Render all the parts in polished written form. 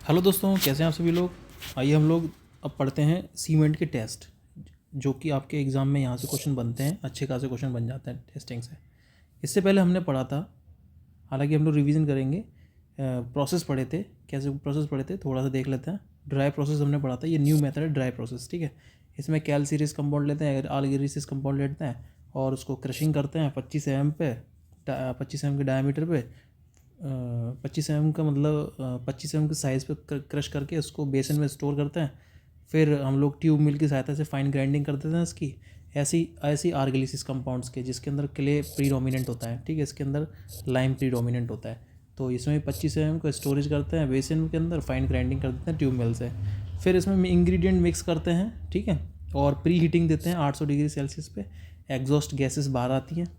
Hello दोस्तों, कैसे हैं आप सभी लोग। आइए हम लोग अब पढ़ते हैं सीमेंट के टेस्ट, जो कि आपके एग्ज़ाम में यहाँ से क्वेश्चन बनते हैं, अच्छे खासे क्वेश्चन बन जाते हैं टेस्टिंग से। इससे पहले हमने पढ़ा था, हालांकि हम लोग रिवीजन करेंगे। प्रोसेस पढ़े थे, कैसे प्रोसेस पढ़े थे थोड़ा सा देख लेते हैं। ड्राई प्रोसेस हमने पढ़ा था, ये न्यू मेथड है ड्राई प्रोसेस, ठीक है। इसमें कैल सीरीज कंपाउंड लेते हैं, आल सीरीज कंपाउंड लेते हैं और उसको क्रशिंग करते हैं 25 mm पे, 25 mm के डायमीटर पे। 25 mm का मतलब 25 mm के साइज़ पे क्रश करके उसको बेसन में स्टोर करते हैं। फिर हम लोग ट्यूब मिल की सहायता से फाइन ग्राइंडिंग कर देते हैं इसकी। ऐसी ऐसी आर्गलिसिस कंपाउंड्स के जिसके अंदर क्ले प्रीडोमिनेंट होता है, ठीक है, इसके अंदर लाइम प्रीडोमिनेंट होता है। तो इसमें 25 mm को स्टोरेज करते हैं बेसन के अंदर, फाइन ग्राइंडिंग कर देते हैं ट्यूब मिल से। फिर इसमें इंग्रेडिएंट मिक्स करते हैं, ठीक है, और प्री हीटिंग देते हैं 800 डिग्री सेल्सियस पे। एग्जॉस्ट गैसेस बाहर आती हैं।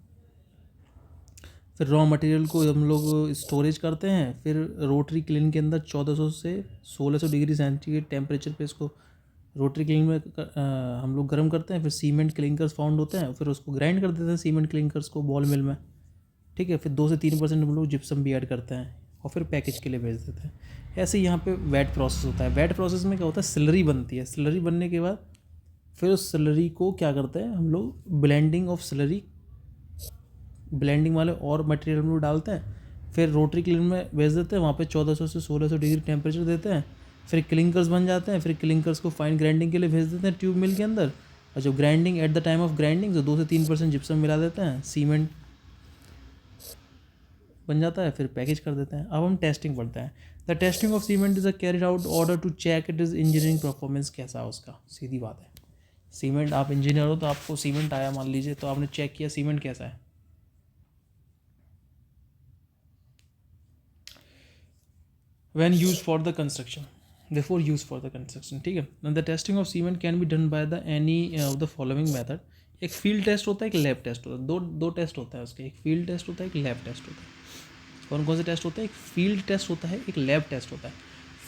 फिर रॉ मटेरियल को हम लोग स्टोरेज करते हैं। फिर रोटरी क्लीन के अंदर 1400 से 1600 डिग्री सेंटीग्रेड टेम्परेचर पे इसको रोटरी क्लीन में हम लोग गर्म करते हैं। फिर सीमेंट क्लिंकर्स फाउंड होते हैं, फिर उसको ग्राइंड कर देते हैं सीमेंट क्लिंकर्स को बॉल मिल में, ठीक है। फिर 2 से 3% हम लोग जिप्सम भी ऐड करते हैं और फिर पैकेज के लिए भेज देते हैं। ऐसे ही यहाँ पे वेट प्रोसेस होता है। वेट प्रोसेस में क्या होता है, स्लरी बनती है। स्लरी बनने के बाद फिर उस स्लरी को क्या करते हैं हम लोग, ब्लेंडिंग ऑफ स्लरी, ब्लेंडिंग वाले और मटेरियल हम लोग डालते हैं। फिर रोटरी क्लीन में भेज देते हैं, वहाँ पे 1400 से 1600 डिग्री टेम्परेचर देते हैं। फिर क्लिंकर्स बन जाते हैं। फिर क्लिंकर्स को फाइन ग्राइंडिंग के लिए भेज देते हैं ट्यूब मिल के अंदर। और जो grinding at the time of grinding, जो 2 से 3% जिप्सम मिला देते हैं, सीमेंट बन जाता है। फिर पैकेज कर देते हैं। अब हम टेस्टिंग पढ़ते हैं। The testing of cement is a carried out order to check it is engineering performance कैसा है उसका। सीधी बात है, सीमेंट, आप इंजीनियर हो तो आपको सीमेंट आया मान लीजिए, तो आपने चेक किया सीमेंट कैसा है। when used for the construction, therefore used for the construction, ठीक है। now the testing of cement can be done by the any of the following method। एक फील्ड टेस्ट होता है, एक लैब टेस्ट होता है। दो टेस्ट होता है उसके, एक फील्ड टेस्ट होता है, एक लैब टेस्ट होता है। कौन कौन से टेस्ट होता है, एक फील्ड टेस्ट होता है, एक लैब टेस्ट होता है।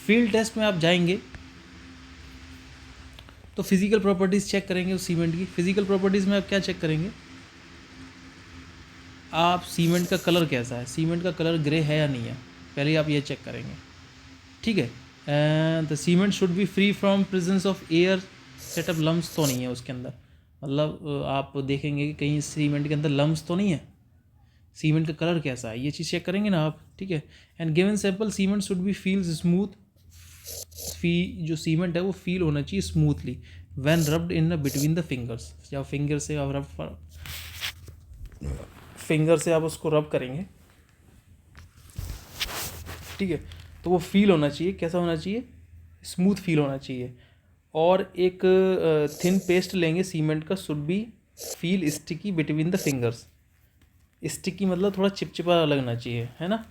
फील्ड टेस्ट में आप जाएंगे तो फिजिकल प्रॉपर्टीज़ चेक करेंगे उस सीमेंट की। फिजिकल प्रॉपर्टीज़ में आप क्या चेक करेंगे, आप सीमेंट का कलर कैसा है, सीमेंट का कलर ग्रे है या नहीं है, पहले आप ये चेक करेंगे, ठीक है। The cement should be free from presence of air setup, lumps तो नहीं है उसके अंदर, मतलब आप देखेंगे कि कहीं सीमेंट के अंदर लम्स तो नहीं है। सीमेंट का कलर कैसा है, ये चीज़ चेक करेंगे ना आप, ठीक है। And given sample cement should B feels smooth, जो सीमेंट है वो फील होना चाहिए smoothly when rubbed in between the fingers. या फिंगर से आप फिंगर से आप उसको रब करेंगे, ठीक है, तो वो फील होना चाहिए, कैसा होना चाहिए, स्मूथ फील होना चाहिए। और एक थिन पेस्ट लेंगे सीमेंट का, should be feel sticky between the fingers. Sticky मतलब थोड़ा चिपचिपा लगना चाहिए, है ना,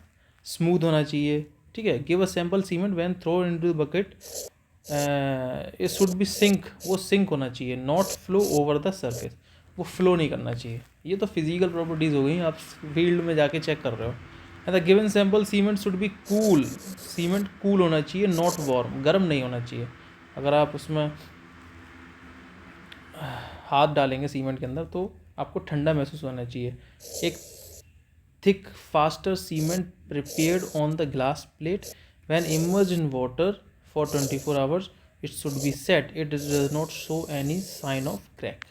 स्मूथ होना चाहिए, ठीक है। Give a sample cement when throw into the bucket, it should be sink, वो सिंक होना चाहिए, not flow over the surface, वो फ्लो नहीं करना चाहिए। ये तो फिजिकल प्रॉपर्टीज़ हो गई, आप फील्ड में जाके चेक कर रहे हो। And the given sample cement should be cool, cement cool होना चाहिए, नॉट वार्म, गर्म नहीं होना चाहिए। अगर आप उसमें हाथ डालेंगे सीमेंट के अंदर तो आपको ठंडा महसूस होना चाहिए। एक thick faster cement prepared on the glass plate when emerge in water for 24 hours, it should be set, it does not show any sign of crack.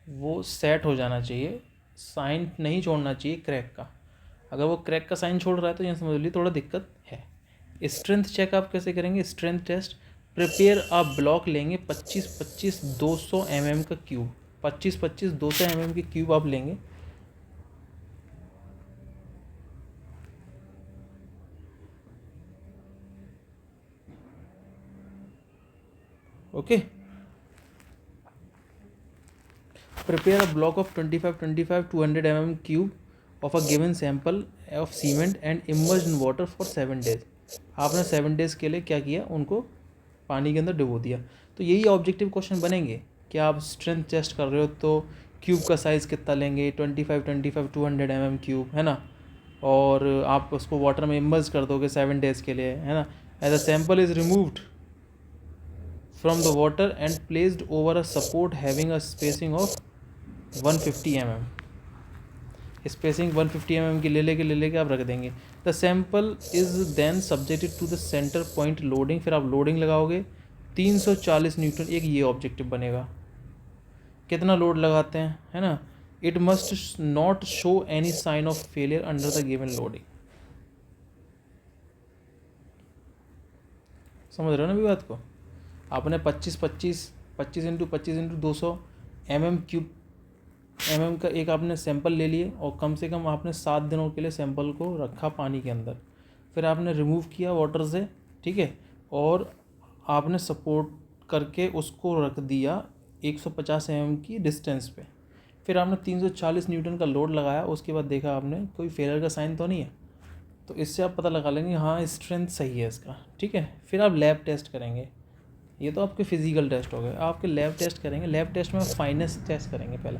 वो सेट हो जाना चाहिए, साइन नहीं छोड़ना चाहिए क्रैक का। अगर वो क्रैक का साइन छोड़ रहा है तो यहाँ समझ लीजिए थोड़ा दिक्कत है। स्ट्रेंथ चेक आप कैसे करेंगे, स्ट्रेंथ टेस्ट, प्रिपेयर आप ब्लॉक लेंगे 25-25 200 mm का क्यूब, 25-25 200 mm के क्यूब आप लेंगे, okay. Prepare a block of 25-25 200 mm cube of a given sample of cement and emerge in water for 7 days। आपने 7 days के लिए क्या किया, उनको पानी के अंदर डुबो दिया। तो यही ऑब्जेक्टिव क्वेश्चन बनेंगे कि आप स्ट्रेंथ टेस्ट कर रहे हो तो क्यूब का साइज़ कितना लेंगे, 25-25 200 mm क्यूब, है ना, और आप उसको वाटर में इमर्ज कर दोगे 7 days के लिए, है ना। As a sample is removed from the water and placed over a support having a spacing of 150 mm। Spacing 150 mm की ले लेके आप रख देंगे। The sample is then subjected to the centre point loading, फिर आप लोडिंग लगाओगे 340 Newton, एक ये ऑब्जेक्टिव बनेगा। कितना लोड लगाते हैं, है ना। It must not show any sign of failure under the given loading. समझ रहे हो ना अभी बात को। आपने 25 इंटू 200 mm का एक आपने सैंपल ले लिए और कम से कम आपने 7 दिनों के लिए सैंपल को रखा पानी के अंदर, फिर आपने रिमूव किया वाटर से, ठीक है, और आपने सपोर्ट करके उसको रख दिया 150 mm की डिस्टेंस पे, फिर आपने 340 न्यूटन का लोड लगाया, उसके बाद देखा आपने कोई फेलियर का साइन तो नहीं है, तो इससे आप पता लगा लेंगे हाँ स्ट्रेंथ सही है इसका, ठीक है। फिर आप लैब टेस्ट करेंगे, ये तो आपके फिजिकल टेस्ट हो गए। आपके लैब टेस्ट करेंगे, लैब टेस्ट में फाइनेस टेस्ट करेंगे पहले।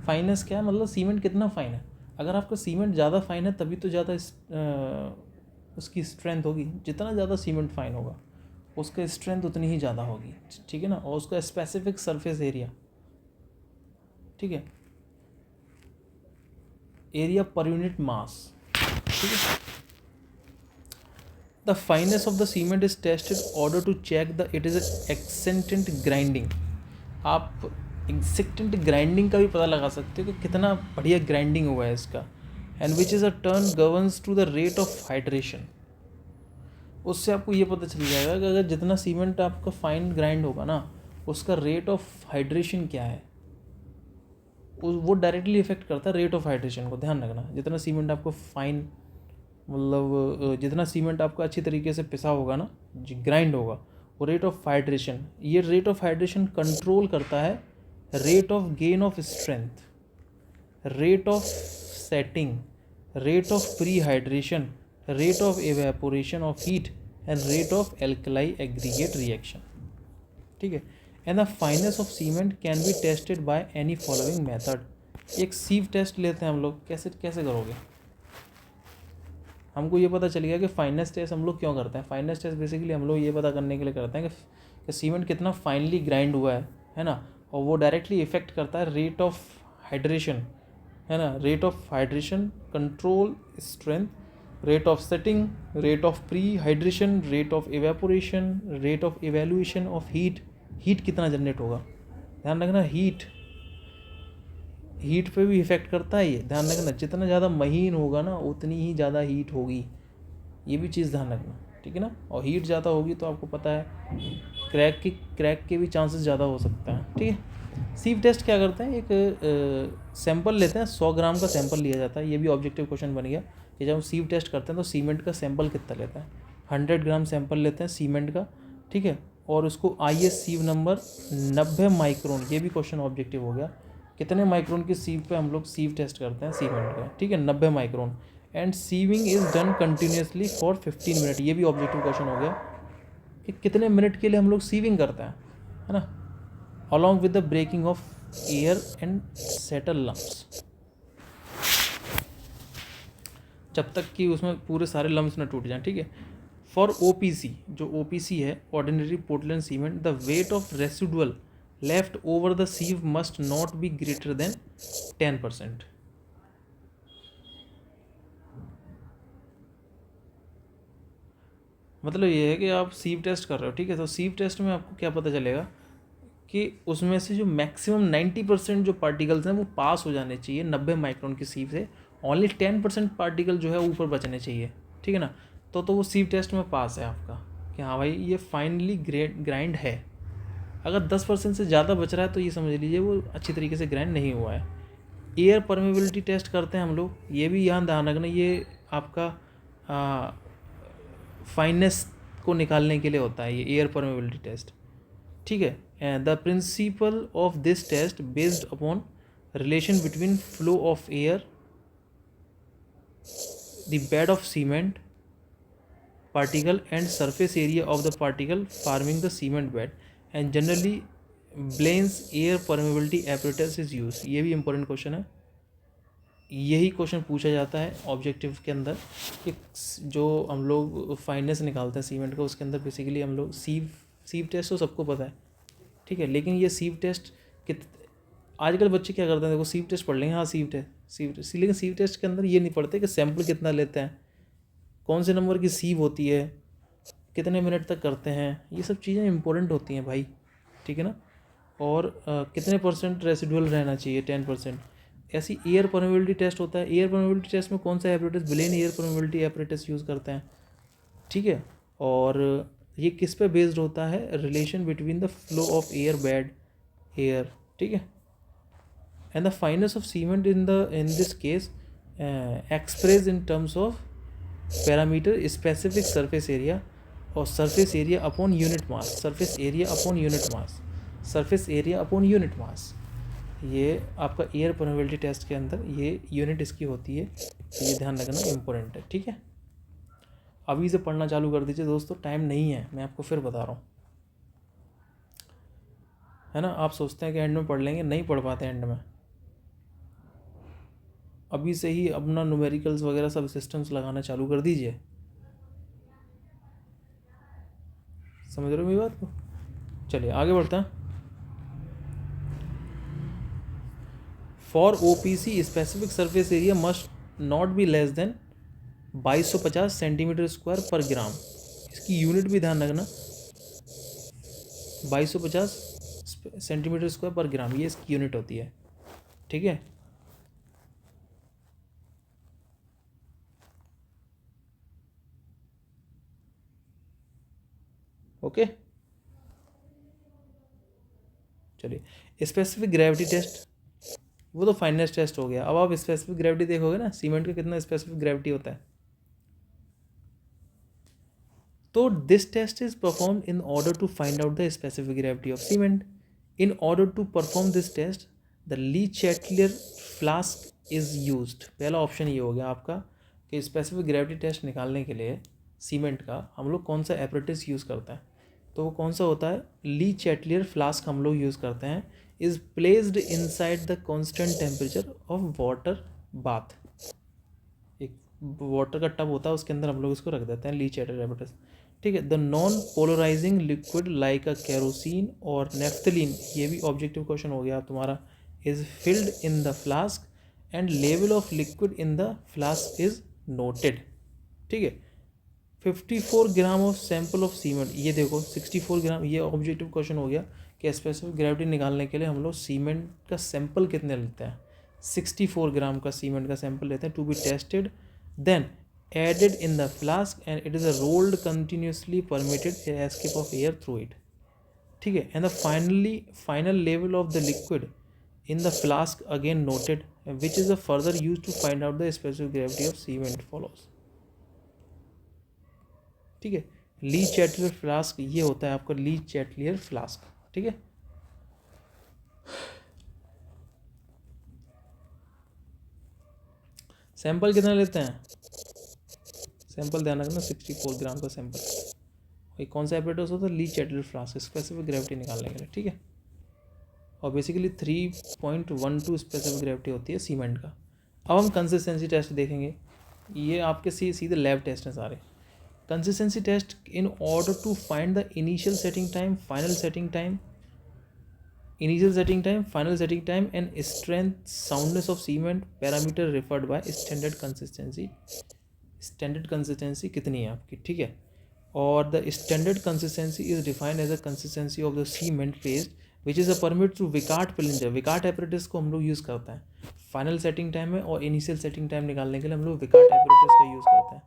फाइनेस क्या है, मतलब सीमेंट कितना फाइन है। अगर आपका सीमेंट ज़्यादा फाइन है तभी तो ज़्यादा उसकी स्ट्रेंथ होगी। जितना ज़्यादा सीमेंट फाइन होगा उसका स्ट्रेंथ उतनी ही ज़्यादा होगी, ठीक है ना। और उसका स्पेसिफिक सरफेस एरिया, ठीक है, एरिया पर यूनिट मास, ठीक है। The fineness of the cement is tested order to check the it is extent grinding. आप एक्सेंटेंट ग्राइंडिंग का भी पता लगा सकते हो कि कितना बढ़िया ग्राइंडिंग हुआ है इसका। And which is a turn governs to the rate of hydration. उससे आपको ये पता चल जाएगा कि अगर जितना सीमेंट आपका फाइन ग्राइंड होगा ना, उसका रेट ऑफ हाइड्रेशन क्या है, वो डायरेक्टली इफेक्ट करता है रेट ऑफ हाइड्रेशन को। ध्यान रखना, जितना सीमेंट आपको फाइन, मतलब जितना सीमेंट आपका अच्छी तरीके से पिसा होगा ना, ग्राइंड होगा, वो रेट ऑफ हाइड्रेशन, ये रेट ऑफ हाइड्रेशन कंट्रोल करता है rate of gain of strength, rate of setting, rate of pre hydration, rate of evaporation of heat and rate of alkali aggregate reaction, ठीक है। And the fineness of cement can be tested by any following method. एक सीव test लेते हैं हम लोग, कैसे करोगे। हमको ये पता चल गया कि फाइनेस टेस्ट हम लोग क्यों करते हैं। फाइनेस टेस्ट बेसिकली हम लोग ये पता करने के लिए करते हैं कि सीमेंट कितना फाइनली ग्राइंड हुआ है ना, और वो डायरेक्टली इफेक्ट करता है रेट ऑफ हाइड्रेशन, है ना। Rate of hydration control strength, rate of setting, rate of pre hydration, rate of evaporation, rate of evaluation of heat, heat कितना जनरेट होगा। ध्यान रखना, हीट पे भी इफेक्ट करता है ये, ध्यान रखना। जितना ज़्यादा महीन होगा ना उतनी ही ज़्यादा हीट होगी, ये भी चीज़ ध्यान रखना, ठीक है ना। और हीट ज़्यादा होगी तो आपको पता है क्रैक के भी चांसेस ज़्यादा हो सकता है, ठीक है। सीव टेस्ट क्या करते हैं, एक सैंपल लेते हैं, 100 ग्राम का सैंपल लिया जाता है। ये भी ऑब्जेक्टिव क्वेश्चन बन गया कि जब हम सीव टेस्ट करते हैं तो सीमेंट का सैंपल कितना लेता है। 100 ग्राम सैंपल लेते हैं सीमेंट का, ठीक है, और उसको IS सीव नंबर 90 माइक्रोन, ये भी क्वेश्चन ऑब्जेक्टिव हो गया। कितने माइक्रोन की सीव पे हम लोग सीव टेस्ट करते हैं सीमेंट का, ठीक है, 90 micron. And sieving is done continuously for 15 minute, ये भी ऑब्जेक्टिव क्वेश्चन हो गया कि कितने मिनट के लिए हम लोग सीविंग करते हैं, है ना, along with the breaking of air and settle lumps, जब तक कि उसमें पूरे सारे लम्प्स न टूट जाएं, ठीक है। फॉर OPC, जो OPC है, ordinary Portland cement, the weight of residual left over the सीव must not be greater than 10%। मतलब ये है कि आप सीव टेस्ट कर रहे हो, ठीक है, तो सीव टेस्ट में आपको क्या पता चलेगा कि उसमें से जो मैक्सिमम 90% जो पार्टिकल्स हैं वो पास हो जाने चाहिए 90 माइक्रोन की सीव से। ओनली 10% पार्टिकल जो है ऊपर बचने चाहिए, ठीक है ना। तो वो सीव टेस्ट में पास है आपका कि हाँ भाई ये फाइनली ग्राइंड है। अगर 10% से ज़्यादा बच रहा है तो ये समझ लीजिए वो अच्छी तरीके से ग्राइंड नहीं हुआ है। एयर परमेबिलिटी टेस्ट करते हैं हम लोग, ये भी यहाँ ध्यान रखना, ये आपका फाइनेस को निकालने के लिए होता है, ये एयर परमेबिलिटी टेस्ट, ठीक है। The principle of this test based upon relation between flow of air, the bed of cement particle and surface area of the particle forming the cement bed and generally Blaine's air permeability apparatus is used। ये भी important question है, यही question पूछा जाता है objective के अंदर कि जो हम लोग फाइननेस निकालते हैं सीमेंट का, उसके अंदर बेसिकली हम लोग सीव टेस्ट तो सबको पता है, ठीक है, लेकिन ये सीव टेस्ट आजकल बच्चे क्या करते हैं, देखो सीव टेस्ट पढ़ लेंगे, हाँ सीव टेस्ट, लेकिन सीव टेस्ट के अंदर ये नहीं पढ़ते कि सैंपल कितना लेते हैं, कौन से नंबर की सीव होती है, कितने मिनट तक करते हैं, ये सब चीज़ें इंपॉर्टेंट होती हैं भाई, ठीक है ना। और कितने % रेसिडुअल रहना चाहिए, 10%। ऐसी एयर परमेबिलिटी टेस्ट होता है, एयर परमेबिलिटी टेस्ट में कौन सा apparatus, Blaine air permeability apparatus use करते हैं, ठीक है। और ये किस पे बेस्ड होता है, relation between the flow of air, bed air, ठीक है। And the fineness of cement in this case express in terms of parameter specific surface area और surface area upon unit mass, surface area upon unit mass, surface area upon unit mass. ये आपका air permeability test के अंदर ये unit इसकी होती है, तो ये ध्यान रखना इम्पोर्टेंट है, ठीक है। अभी से पढ़ना चालू कर दीजिए दोस्तों, टाइम नहीं है, मैं आपको फिर बता रहा हूँ, है ना। आप सोचते हैं कि एंड में पढ़ लेंगे, नहीं पढ़ पाते एंड में। अभी से ही अपना न्यूमेरिकल्स वगैरह सब सिस्टम्स लगाना चालू कर दीजिए, समझ रहे हो मेरी बात को। चलिए आगे बढ़ते हैं। For OPC specific surface area must not be less than 2250 centimetre square पर ग्राम। इसकी यूनिट भी ध्यान रखना, 2250 सेंटीमीटर स्क्वायर पर ग्राम, ये इसकी यूनिट होती है, ठीक है। ओके, चलिए स्पेसिफिक ग्रेविटी टेस्ट, वो तो फाइनेस्ट टेस्ट हो गया। अब आप स्पेसिफिक ग्रेविटी देखोगे ना, सीमेंट का कितना स्पेसिफिक ग्रेविटी होता है। तो this test is perform in order to find out the specific gravity of cement. In order to perform this test the le Chatelier flask is used. पहला option ये हो गया आपका कि स्पेसिफिक ग्रेविटी टेस्ट निकालने के लिए सीमेंट का हम लोग कौन सा एपरेटिस यूज़ करते हैं, तो वो कौन सा होता है, ली चैटलियर फ्लास्क हम लोग यूज़ करते हैं। Is placed inside the constant temperature of water bath. एक वाटर का टब होता है, उसके अंदर हम लोग इसको रख देते हैं, ली चैटलियर एपरेटिस, ठीक है। The non polarising liquid like a kerosene और नेफ्थलीन, ये भी ऑब्जेक्टिव क्वेश्चन हो गया तुम्हारा, is filled in the flask and level of liquid in the flask is noted, ठीक है। 54 gram of sample of cement, ये देखो 64 ग्राम, ये ऑब्जेक्टिव क्वेश्चन हो गया कि स्पेसिफिक ग्रेविटी निकालने के लिए हम लोग सीमेंट का सैंपल कितने लेते हैं, 64 ग्राम का सीमेंट का सैंपल लेते हैं to be tested, then added in the flask and it is a rolled continuously permitted escape of air through it, ठीक है। and the final level of the liquid in the flask again noted, which is a further used to find out the specific gravity of cement follows, ठीक है। ली Chatelier flask ये होता है आपका ली Chatelier flask, ठीक है। सैंपल कितना लेते हैं, सैंपल ध्यान रखना 64 ग्राम का सैंपल, वही कौन सा एपरेटस होता है, ली चैटलियर फ्लास्क, स्पेसिफिक ग्रेविटी निकालने के लिए, ठीक है। और बेसिकली 3.12 स्पेसिफिक ग्रेविटी होती है सीमेंट का। अब हम कंसिस्टेंसी टेस्ट देखेंगे, ये आपके सीधे लैब टेस्ट हैं सारे। Consistency test in order to find the initial setting time, final setting time, initial setting time, final setting time and strength soundness of cement parameter referred by standard consistency। standard consistency कितनी है आपकी, ठीक है। और the standard consistency is defined as a consistency of the cement paste which is a permit through Vickart Pillinger। Vickart apparatus को हम लोग use करते हैं फाइनल सेटिंग टाइम में, और इनिशियल सेटिंग टाइम निकालने के लिए हम लोग Vickart apparatus का यूज़ करते हैं।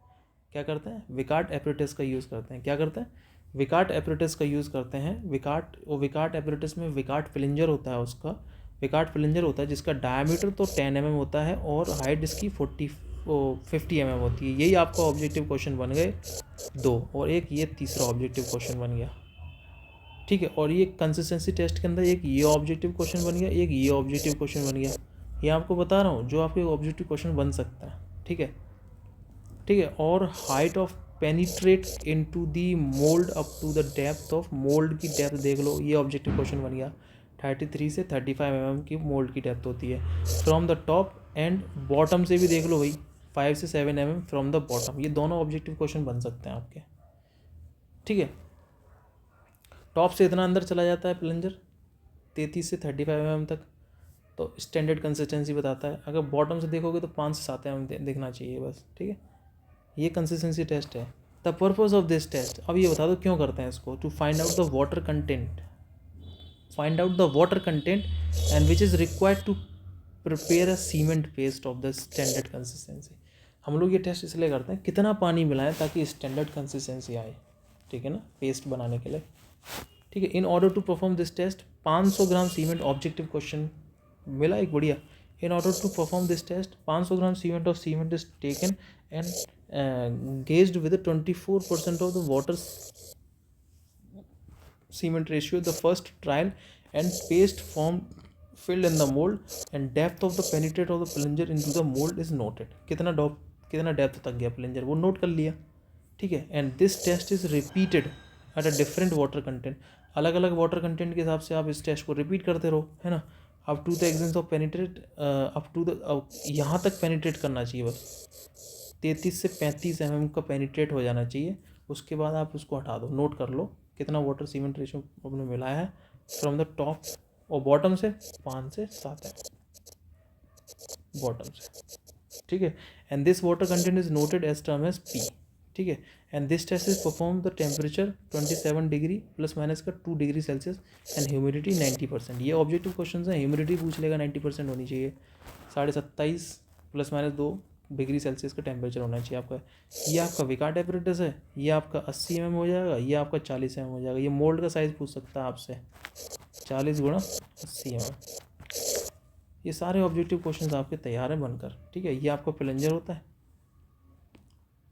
क्या करते हैं, Vickart apparatus का यूज़ करते हैं। क्या करते हैं, विकार्ट एपरेटस का यूज़ करते हैं। विकार्ट एपरेटस में विकार्ट फिलिंजर होता है, उसका विकार्ट फिलिंजर होता है जिसका डायमीटर तो 10 mm होता है और हाइट इसकी 50 mm होती है। यही आपका ऑब्जेक्टिव क्वेश्चन बन गए 2, और एक ये तीसरा ऑब्जेक्टिव क्वेश्चन बन गया, ठीक है। और ये कंसिस्टेंसी टेस्ट के अंदर एक ये ऑब्जेक्टिव क्वेश्चन बन गया, एक ये ऑब्जेक्टिव क्वेश्चन बन गया। ये आपको बता रहा हूँ जो आपके ऑब्जेक्टिव क्वेश्चन बन सकता है, ठीक है, ठीक है। और height of penetrate into the mould up to the depth of, mould की डेप्थ देख लो, ये ऑब्जेक्टिव क्वेश्चन बन गया। 33 से 35 mm की मोल्ड की डेप्थ होती है from the top, and bottom से भी देख लो भाई 5 से 7 mm फ्रॉम द बॉटम। ये दोनों ऑब्जेक्टिव क्वेश्चन बन सकते हैं आपके, ठीक है। टॉप से इतना अंदर चला जाता है प्लंजर 33 से 35 mm तक, तो स्टैंडर्ड कंसिस्टेंसी बताता है। अगर बॉटम से देखोगे तो 5 से 7 mm दिखना चाहिए बस, ठीक है। ये कंसिस्टेंसी टेस्ट है। The purpose of this test, अब ये बता दो क्यों करते हैं इसको, to find out the water content, find out the water content and which is required to prepare a cement paste of the standard consistency. हम लोग ये टेस्ट इसलिए करते हैं कितना पानी मिलाएं ताकि स्टैंडर्ड कंसिस्टेंसी आए, ठीक है ना, पेस्ट बनाने के लिए, ठीक है। In order to perform this test 500 gram cement, objective question मिला एक बढ़िया। In order to perform this test 500 gram cement is taken and gauged with 24% of the water cement ratio, the first trial, and paste formed filled in the mold and depth of the penetrate of the plunger into the mold is noted। कितना depth तक गया plunger वो note कर लिया, ठीक है। And this test is repeated at a different water content, अलग अलग वाटर कंटेंट के हिसाब से आप इस टेस्ट को रिपीट करते रहो, है ना। Up to the extent of penetrate, up to the यहाँ तक पेनिट्रेट करना चाहिए बस 33 से 35 mm का पेनिट्रेट हो जाना चाहिए। उसके बाद आप उसको हटा दो, नोट कर लो कितना वाटर सीमेंट रेशियो आपने मिलाया है फ्रॉम द टॉप और बॉटम से 5 से 7 है बॉटम से, ठीक है। And this water content is noted as term as P, ठीक है। And this test is perform the temperature 27 degree plus minus का 2 डिग्री सेल्सियस एंड ह्यूमिडिटी 90%। ये ऑब्जेक्टिव क्वेश्चन है, ह्यूमिडिटी पूछ लेगा 90% होनी चाहिए, 27.5 प्लस माइनस 2 डिग्री सेल्सियस का टेम्परेचर होना चाहिए आपका। ये आपका विकार्ट एपरेटस है, ये आपका 80 mm हो जाएगा, ये आपका 40 mm हो जाएगा। ये मोल्ड का साइज़ पूछ सकता है आपसे, 40 गुणा 80 mm। ये सारे ऑब्जेक्टिव क्वेश्चंस आपके तैयार हैं बनकर, ठीक है। ये आपका प्लंजर होता है,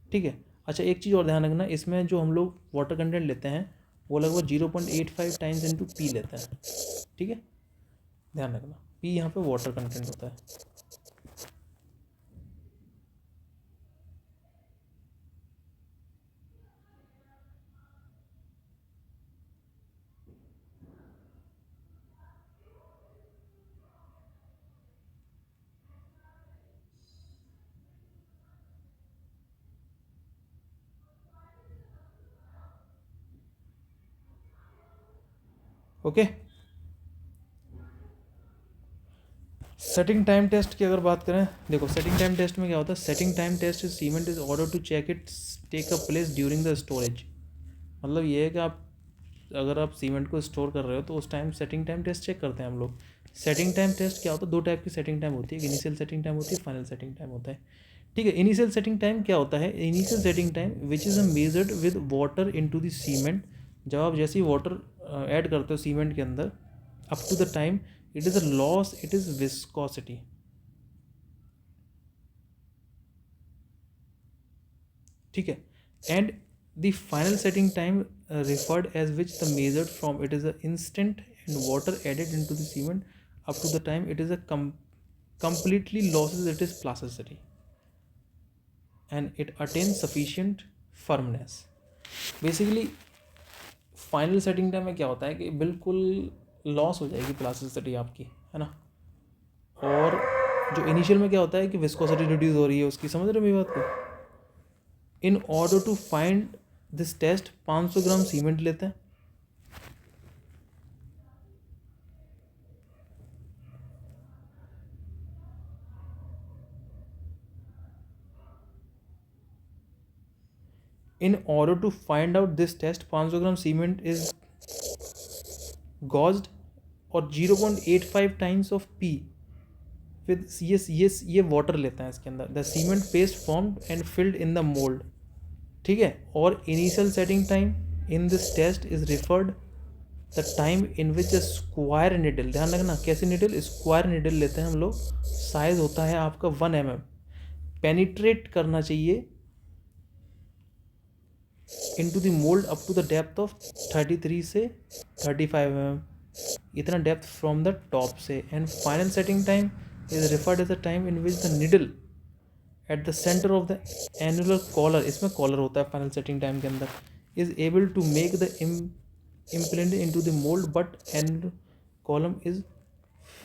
ठीक है। अच्छा एक चीज़ और ध्यान रखना, इसमें जो हम लोग वाटर कंटेंट लेते हैं वो लगभग 0.85 टाइम्स इंटू पी लेते हैं, ठीक है, ध्यान रखना। पी यहाँ पे वाटर कंटेंट होता है। ओके, सेटिंग टाइम टेस्ट की अगर बात करें, देखो सेटिंग टाइम टेस्ट में क्या होता है, setting time test is cement is order to check it take a place during the storage. मतलब ये है कि आप अगर आप सीमेंट को स्टोर कर रहे हो तो उस time setting time test check करते हैं हम लोग। सेटिंग टाइम टेस्ट क्या होता है, 2 टाइप की सेटिंग टाइम होती है, इनिशियल सेटिंग टाइम होती है, फाइनल सेटिंग टाइम होता है, ठीक है। इनिशियल सेटिंग टाइम क्या होता है, initial setting time which is measured with water into the cement. जब आप जैसे ही वाटर ऐड करते हो सीमेंट के अंदर, up to the time it is a loss, it is viscosity, ठीक है। And the final setting time referred as which the measured from it is a instant and water added into the cement up to the time it is a completely loses it is plasticity and it attains sufficient firmness। Basically final setting time में क्या होता है कि बिल्कुल loss हो जाएगी plasticity आपकी, है ना। और जो इनिशियल में क्या होता है कि विस्कोसिटी रिड्यूस हो रही है उसकी, समझ रहे हो मेरी बात को। In order to find this test 500 gram cement लेते हैं, in order to find out this test 500 gram cement is gauged और 0.85 टाइम्स ऑफ पी विद ये वाटर लेता है इसके अंदर, the cement paste formed and filled in the mould, ठीक है। और initial setting time in this test is referred the time in which a square needle, ध्यान रखना कैसे निडल, स्क्वायर निडल लेते हैं हम लोग, साइज होता है आपका 1 mm, पेनिट्रेट करना चाहिए into the mould up to the depth of 33 से 35 mm, इतना डेप्थ फ्रॉम द टॉप से। And final setting time is referred as the time in which the needle at the centre of the annular collar, इसमें collar होता है final setting time के अंदर, is able to make the implant into the mould but annular column is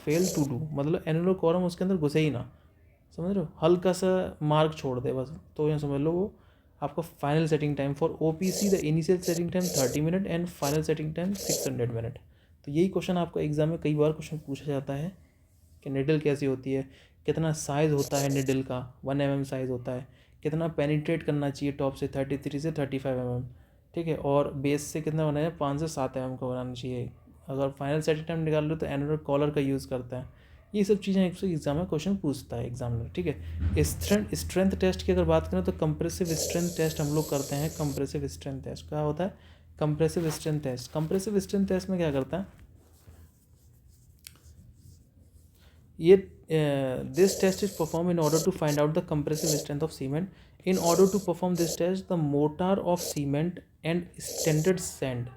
fail to do, मतलब annular column उसके अंदर घुसे ही ना, समझ रहे हो, हल्का सा मार्क छोड़ दे बस, तो ये समझ लो वो आपका final setting time. For OPC the initial setting time 30 minute and final setting time 600 minute. तो यही क्वेश्चन आपका एग्जाम में कई बार क्वेश्चन पूछा जाता है कि निडल कैसी होती है, कितना साइज़ होता है निडल का, 1 mm साइज़ होता है, कितना पेनिट्रेट करना चाहिए टॉप से 33 से 35 mm, ठीक है, और बेस से कितना बनाना है, 5 से 7 mm का बनाना चाहिए। अगर फाइनल सेट टाइम निकाल लो तो एनुलर कॉलर का यूज़ करता है। ये सब चीज़ें एग्जाम में क्वेश्चन पूछता है एग्जामिनर, ठीक है। स्ट्रेंथ टेस्ट की अगर बात करें तो कंप्रेसिव स्ट्रेंथ टेस्ट हम लोग करते हैं। कंप्रेसिव स्ट्रेंथ टेस्ट क्या होता है? Compressive strength test. Compressive strength test में क्या करता है ये, this test is perform in order to find out the compressive strength of cement. In order to perform this test the mortar of cement and standard sand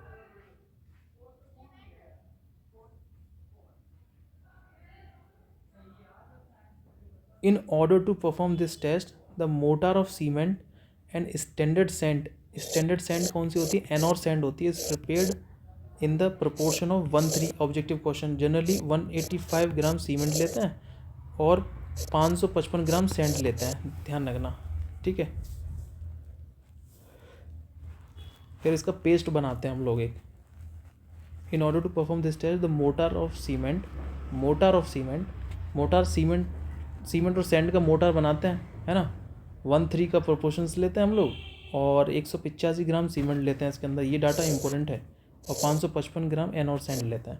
in order to perform this test the mortar of cement and standard sand कौन सी होती है? Ennore sand होती है। is prepared in the proportion of 1:3। Objective question generally 185 gram cement लेते हैं और 555 ग्राम sand लेते हैं, ध्यान रखना, ठीक है। फिर इसका पेस्ट बनाते हैं हम लोग एक। In order to perform this test the mortar of cement mortar cement और सैंड का मोटार बनाते हैं, है ना। 1:3 का प्रोपोर्शंस लेते हैं हम लोग और 185 ग्राम सीमेंट लेते हैं इसके अंदर, ये डाटा इंपॉर्टेंट है, और 555 ग्राम एन और सैंड लेते हैं।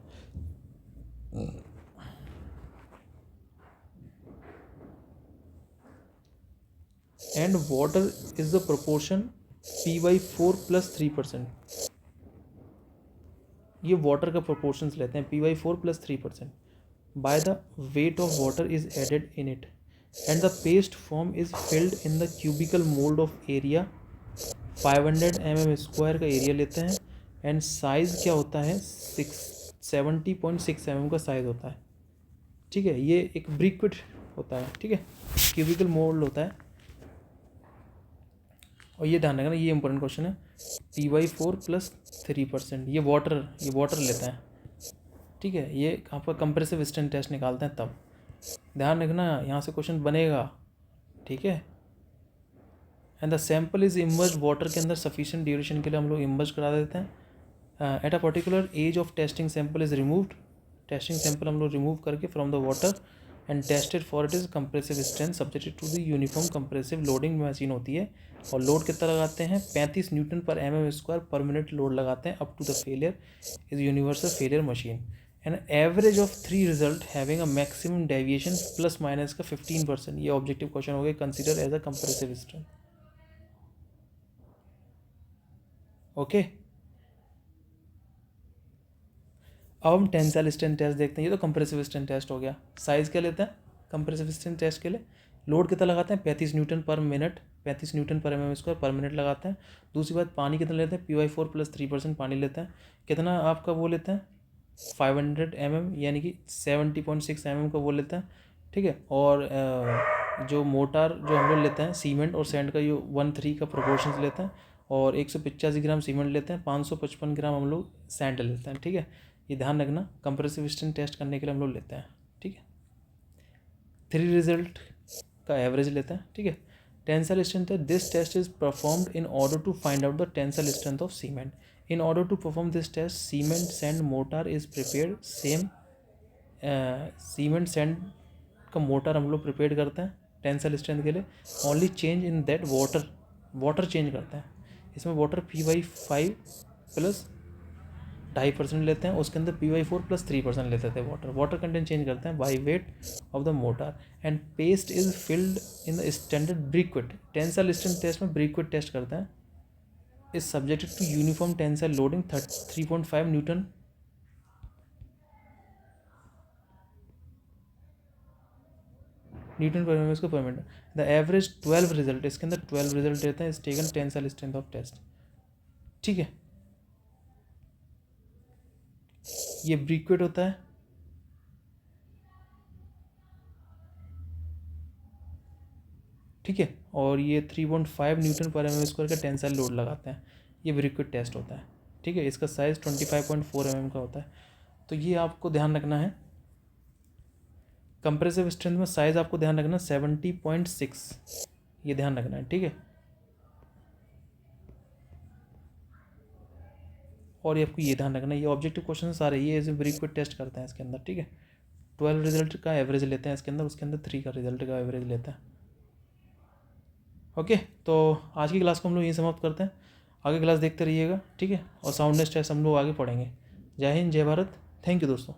And water is the proportion P/4 + 3%। ये वाटर का प्रोपोर्शंस लेते हैं, P/4 + 3%। by the weight of water is added in it and the paste form is filled in the cubical mold of area 500 mm square का area लेते हैं and size क्या होता है 70.6 mm का साइज़ होता है, ठीक है। ये एक ब्रिक्विड होता है, ठीक है, क्यूबिकल मोल्ड होता है। और ये ध्यान रखना, ये इंपॉर्टेंट क्वेश्चन है, P/4 + 3%। ये वाटर लेता है, ठीक है। ये आपका कंप्रेसिव स्ट्रेंथ टेस्ट निकालते हैं तब, ध्यान रखना यहाँ से क्वेश्चन बनेगा, ठीक है। And the sample is emerge water के अंदर सफिशिएंट ड्यूरेशन के लिए हम लोग इमर्ज करा देते हैं। At a particular age of testing sample is removed. Testing sample हम लोग रिमूव करके from the water and tested for it is compressive strength subjected to the uniform compressive loading machine होती है। और लोड कितना लगाते हैं 35 Nm/mm² पर मिनट लोड लगाते हैं up to the failure is universal failure machine. An average of 3 result having a maximum deviation plus minus का 15%। ये ऑब्जेक्टिव क्वेश्चन हो गए, consider as a compressive strength, okay. अब हम टेंसाइल स्ट्रेंथ टेस्ट देखते हैं। ये तो कंप्रेसिव स्ट्रेंथ टेस्ट हो गया। साइज़ क्या लेते हैं कंप्रेसिव स्ट्रेंथ टेस्ट के लिए? लोड कितना लगाते हैं 35 Nm/min 35 Nm/mm² पर मिनट लगाते हैं। दूसरी बात पानी कितना लेते हैं P/4 + 3% पानी लेते हैं। कितना आपका वो लेते हैं 500 mm यानी कि 70.6 mm का वो लेते हैं, ठीक है। और जो मोटार जो हम लोग लेते हैं सीमेंट और सैंड का, ये 1:3 का प्रोपोर्शंस लेते हैं और 185 ग्राम सीमेंट लेते हैं, 555 ग्राम हम लोग सैंड लेते हैं, ठीक है। ये ध्यान रखना, कंप्रेसिव स्ट्रेंथ टेस्ट करने के लिए हम लोग लेते हैं, ठीक है। 3 रिजल्ट का एवरेज लेते हैं, ठीक है। टेंसाइल स्ट्रेंथ है, this test is performed in order to find out the tensile strength of cement. In order to perform this test cement sand mortar is prepared same. Cement sand का mortar हम लोग prepare करते हैं tensile strength के लिए। Only change in that water change करते हैं। इसमें वाटर P/5 + 2.5% लेते हैं, उसके अंदर P/4 + 3% लेते थे वाटर कंटेंट चेंज करते हैं by weight of the mortar and paste is filled in the standard briquette. Tensile strength test में ब्रिक्विड टेस्ट करते हैं। Is subjected to uniform tensile loading 3.5 newton per minute. The average 12 result, इसके अंदर 12 result रहते हैं, is taken tensile strength of test, ठीक है। ये ब्रिक्विड होता है, ठीक है। और ये 3.5 Nm/mm² का टेंसाइल लोड लगाते हैं। ये ब्रिक्विड टेस्ट होता है, ठीक है। इसका साइज़ 25.4 mm का होता है। तो ये आपको ध्यान रखना है। कंप्रेसिव स्ट्रेंथ में साइज़ आपको ध्यान रखना 70.6, ये ध्यान रखना है, ठीक है। और ये आपको ये ध्यान रखना है, ये ऑब्जेक्टिव क्वेश्चन सारे ये ब्रिक्विड टेस्ट करते हैं इसके अंदर, ठीक है। 12 रिजल्ट का एवरेज लेते हैं इसके अंदर, उसके अंदर 3 का रिजल्ट का एवरेज लेते हैं। ओके, तो आज की क्लास को हम लोग यहीं समाप्त करते हैं, आगे क्लास देखते रहिएगा, ठीक है। और साउंडनेस टेस्ट हम लोग आगे पढ़ेंगे। जय हिंद, जय भारत, थैंक यू दोस्तों।